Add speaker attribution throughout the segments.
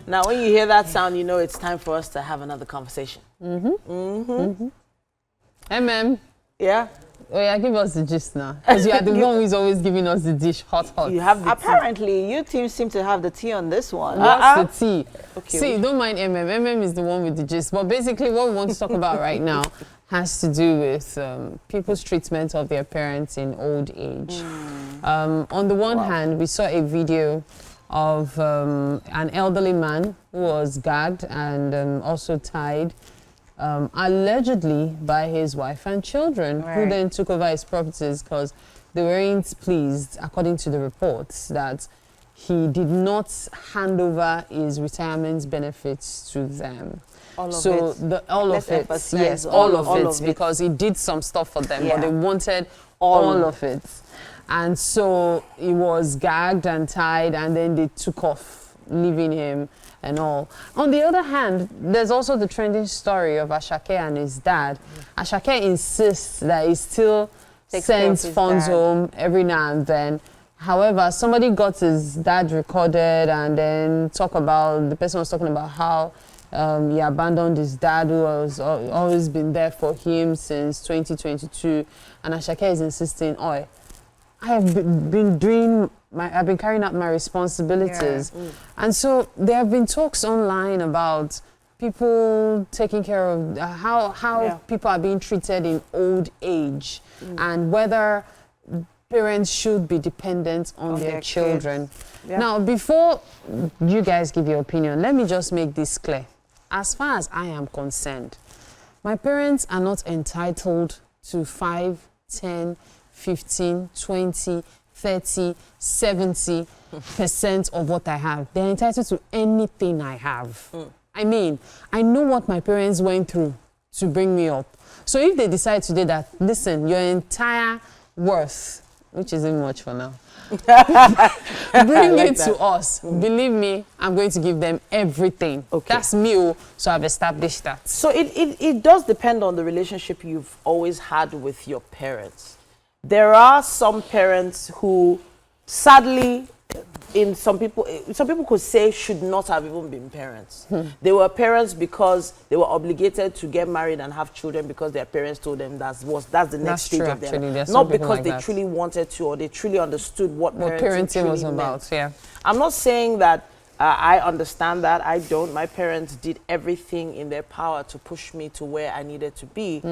Speaker 1: Now, when you hear that sound, you know it's time for us to have another conversation. Yeah?
Speaker 2: Oh yeah, give us the gist now. Because you are the one who is always giving us the dish hot.
Speaker 1: You have the
Speaker 3: Apparently, you team seem to have the tea on this one.
Speaker 2: What's the tea?
Speaker 1: Okay.
Speaker 2: See, don't mind MM is the one with the gist. But basically, what we want to talk about right now has to do with people's treatment of their parents in old age. On the one hand, we saw a video of an elderly man who was gagged and also tied, allegedly by his wife and children, who then took over his properties because they weren't pleased, according to the reports, that he did not hand over his retirement benefits to them. All of it, because he did some stuff for them, but they wanted all of it. And so he was gagged and tied, and then they took off, leaving him and all. On the other hand, there's also the trending story of Asake and his dad. Asake insists that he still sends funds home every now and then. However, somebody got his dad recorded and then the person was talking about how he abandoned his dad, who has always been there for him since 2022. And Asake is insisting, I've been carrying out my responsibilities. And so there have been talks online about people taking care of how people are being treated in old age and whether parents should be dependent on their children. Now, before you guys give your opinion, let me just make this clear. As far as I am concerned, my parents are not entitled to 5, 10, 15, 20, 30, 70% of what I have. They're entitled to anything I have. I mean, I know what my parents went through to bring me up. So if they decide today that, listen, your entire worth, which isn't much for now, bring it to us. Believe me, I'm going to give them everything. That's me, so I've established that.
Speaker 1: So it does depend on the relationship you've always had with your parents. There are some parents who, sadly, some people could say should not have even been parents. They were parents because they were obligated to get married and have children because their parents told them that's the next stage of their life. Not because they truly wanted to or they truly understood what parenting
Speaker 2: was about.
Speaker 1: I'm not saying that I understand that. I don't. My parents did everything in their power to push me to where I needed to be.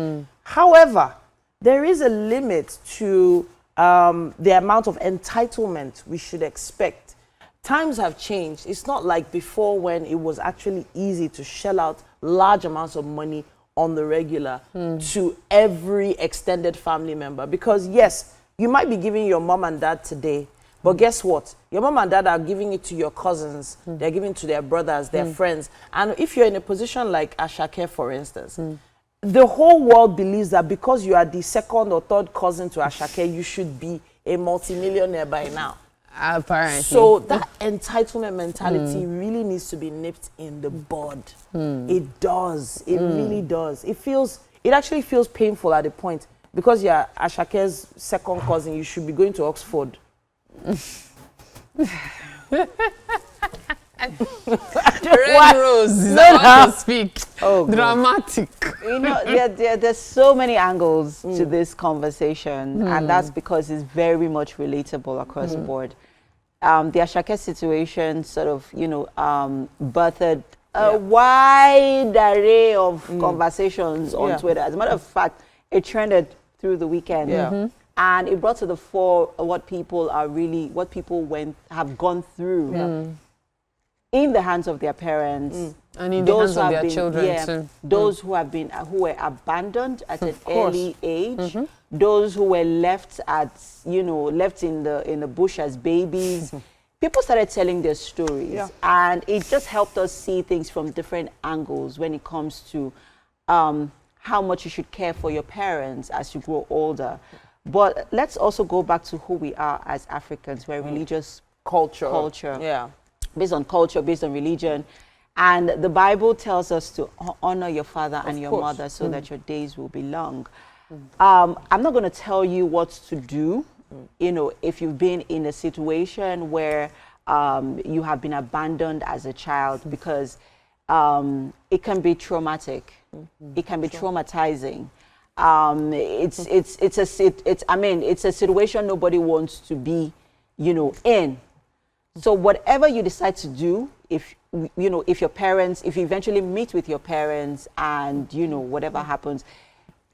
Speaker 1: However, there is a limit to the amount of entitlement we should expect. Times have changed. It's not like before when it was actually easy to shell out large amounts of money on the regular to every extended family member. Because yes, you might be giving your mom and dad today, but guess what? Your mom and dad are giving it to your cousins. They're giving it to their brothers, their friends. And if you're in a position like Asake, for instance, the whole world believes that because you are the second or third cousin to Asake, you should be a multimillionaire by now.
Speaker 2: Apparently.
Speaker 1: So that entitlement mentality really needs to be nipped in the bud. It does. It really does. It actually feels painful at a point. Because you're Ashake's second cousin, you should be going to Oxford.
Speaker 2: Red Rose is about to speak. Dramatic.
Speaker 3: You know, there's so many angles to this conversation, and that's because it's very much relatable across the board. The Asake situation sort of, birthed a wide array of conversations on Twitter. As a matter of fact, it trended through the weekend. And it brought to the fore what people have gone through in the hands of their parents,
Speaker 2: and in the hands of their children too.
Speaker 3: Those who were abandoned at an early age, those who were left in the bush as babies. People started telling their stories, and it just helped us see things from different angles when it comes to how much you should care for your parents as you grow older. But let's also go back to who we are as Africans. We're religious culture. Based on culture, based on religion. And the Bible tells us to honor your father and your mother so that your days will be long. I'm not going to tell you what to do, if you've been in a situation where you have been abandoned as a child, because it can be traumatic. It can be traumatizing. It's a situation nobody wants to be, in. So whatever you decide to do, if you eventually meet with your parents and, whatever happens,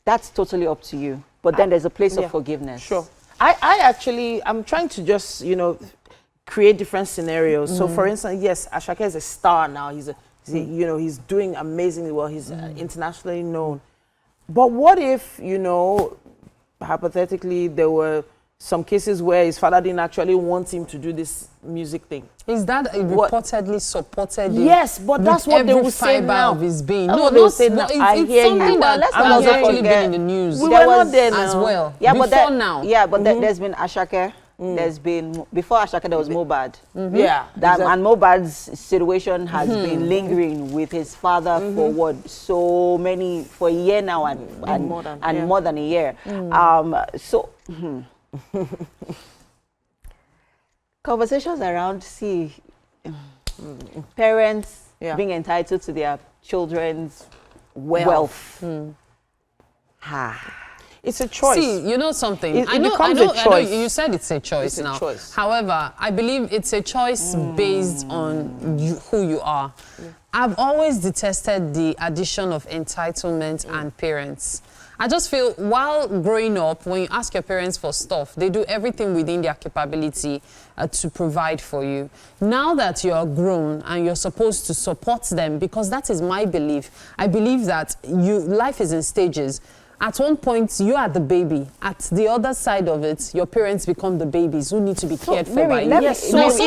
Speaker 3: that's totally up to you. But then there's a place of forgiveness.
Speaker 1: Sure. I'm trying to just, create different scenarios. So for instance, yes, Asake is a star now. He's doing amazingly well. He's internationally known. But what if, hypothetically, there were some cases where his father didn't actually want him to do this music thing?
Speaker 2: Is that reportedly supported?
Speaker 1: Yes, but that's what they will say now.
Speaker 2: Of his being.
Speaker 1: No, they will say now. I hear you.
Speaker 2: Something that has actually been in the news.
Speaker 1: We were not there
Speaker 2: as well.
Speaker 3: Yeah,
Speaker 2: before
Speaker 3: but
Speaker 2: now.
Speaker 3: Yeah, but there's been Asake. There's been, before Asake, there was Mobad.
Speaker 1: Yeah.
Speaker 3: And Mobad's situation has been lingering with his father for for a year now, and more than a year. Conversations around, parents being entitled to their children's wealth.
Speaker 1: It's a choice.
Speaker 2: See, you know something.
Speaker 1: It becomes a choice.
Speaker 2: I know you said it's a choice
Speaker 1: now.
Speaker 2: It's a choice. However, I believe it's a choice based on who you are. I've always detested the addition of entitlement and parents. I just feel while growing up, when you ask your parents for stuff, they do everything within their capability to provide for you. Now that you're grown and you're supposed to support them, because that is my belief. I believe that life is in stages. At one point, you are the baby. At the other side of it, your parents become the babies who need to be cared for by you. Some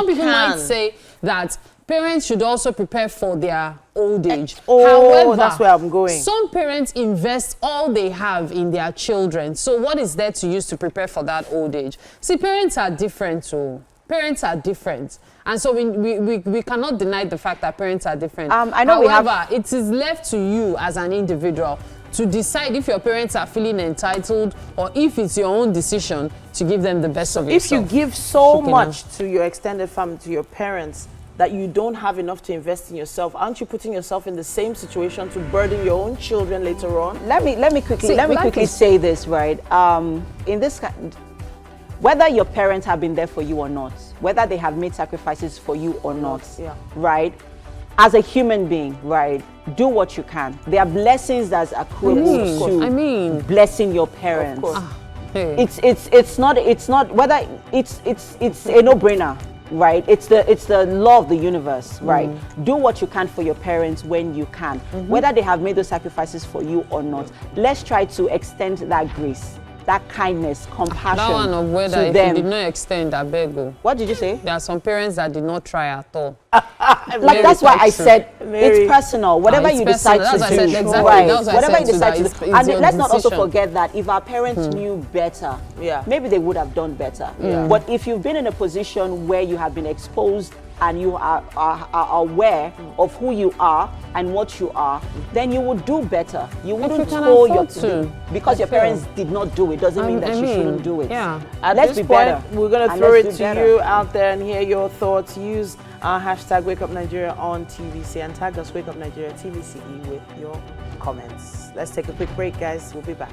Speaker 2: people might say that parents should also prepare for their old age. However,
Speaker 1: that's where I'm going.
Speaker 2: Some parents invest all they have in their children. So what is there to use to prepare for that old age? See, parents are different too. Parents are different. And so we cannot deny the fact that parents are different. However, it is left to you as an individual to decide if your parents are feeling entitled or if it's your own decision to give them the best of yourself.
Speaker 1: If you give so much to your extended family, to your parents, that you don't have enough to invest in yourself, aren't you putting yourself in the same situation to burden your own children later on?
Speaker 3: Let me quickly say this, right? In this, whether your parents have been there for you or not, whether they have made sacrifices for you or not, right? As a human being, right? Do what you can. There are blessings that's accruable to blessing your parents.
Speaker 1: Of course.
Speaker 3: It's not whether it's a no-brainer. Right, it's the law of the universe, right? Do what you can for your parents when you can, whether they have made those sacrifices for you or not. Let's try to extend that grace, that kindness, compassion
Speaker 2: that one of whether
Speaker 3: to
Speaker 2: if
Speaker 3: them.
Speaker 2: You did not extend, I beg you.
Speaker 3: What did you say?
Speaker 2: There are some parents that did not try at all.
Speaker 3: Like that's why I said it's personal. Whatever you decide to do, right? Whatever you decide to do, and let's not also forget that if our parents knew better, maybe they would have done better. But if you've been in a position where you have been exposed and you are aware of who you are and what you are, then you would do better. You wouldn't hold your because your parents did not do it. Doesn't mean that you shouldn't do it.
Speaker 2: Yeah.
Speaker 1: Let's be better. We're gonna throw it to you out there and hear your thoughts. Use our hashtag #WakeUpNigeria on TVC and tag us WakeUpNigeria TVCE with your comments. Let's take a quick break, guys. We'll be back.